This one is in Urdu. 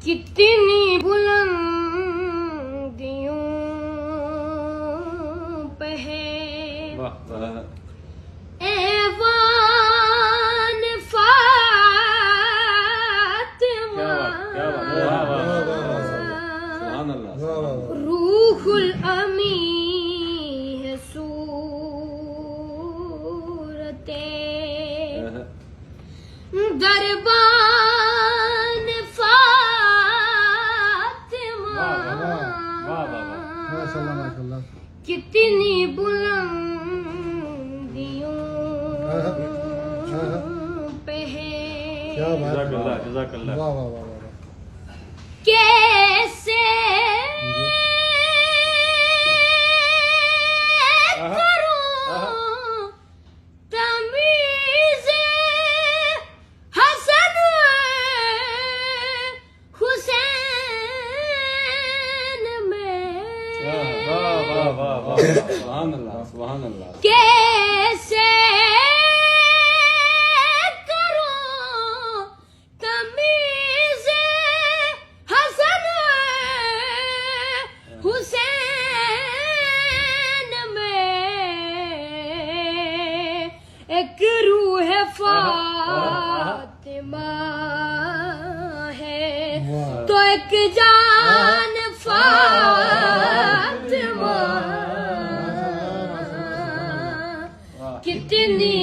کتنی بلندیوں پہ ہے ایوان فاطمہ، روح الامی ہے صورت دربان فاطمہ، کتنی بلندیوں پہ ہے، جزاک اللہ کیسے کروں تمیز حسن حسین میں، سبحان اللہ سبحان اللہ، کیسے کروں تمیز حسن حسین میں، ایک روح فاطمہ ہے تو ایک جان فاطمہ، کتنی